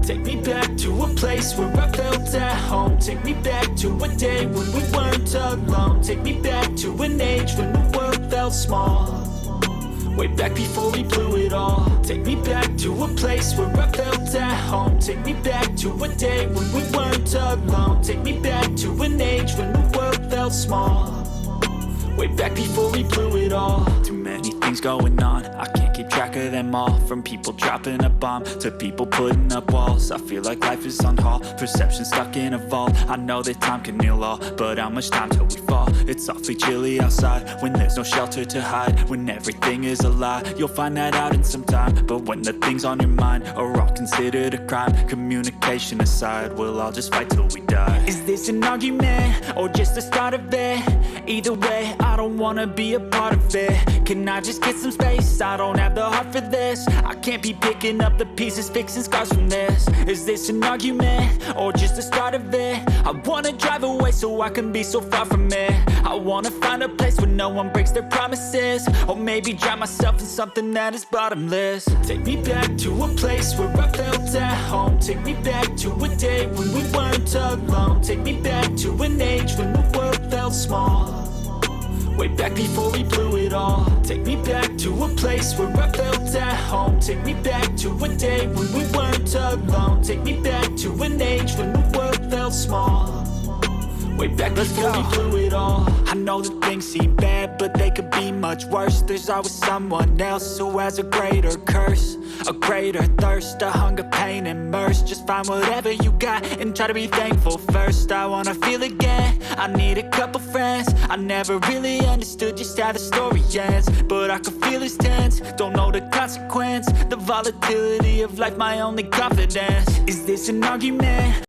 Take me back to a place where I felt at home. Take me back to a day when we weren't alone. Take me back to an age when the world felt small. Way back before we blew it all. Take me back to a place where I felt at home. Take me back to a day when we weren't alone. Take me back to an age when the world felt small. Way back before we blew it all. Too many things going on, I can't keep track of them all. From people dropping a bomb to people putting up walls. I feel like life is on hold, perception stuck in a vault. I know that time can heal all, but how much time till we fall? It's awfully chilly outside when there's no shelter to hide. When everything is a lie, you'll find that out in some time. But when the things on your mind are all considered a crime, communication aside, we'll all just fight till we die. Is this an argument or just the start of it? Either way, I don't wanna be a part of it. Can I just get some space? I don't have the heart for this. I can't be picking up the pieces, fixing scars from this. Is this an argument or just the start of it? I wanna drive away so I can be so far from it. I wanna find a place where no one breaks their promises. Or maybe drown myself in something that is bottomless. Take me back to a place where I felt at home. Take me back to a day when we weren't alone. Take me back to an age when the world felt small. Way back before we blew it all. Take me back to a place where I felt at home. Take me back to a day when we weren't alone. Take me back to an age when the world felt small. Way back before we blew it all. I know that things seem bad, but they could be much worse. There's always someone else who has a greater curse, a greater thirst, a hunger, pain, and mercy. Just find whatever you got and try to be thankful first. I wanna feel again, I need a couple friends. I never really understood just how the story ends, but I can feel it's tense, don't know the consequence. The volatility of life, my only confidence. Is this an argument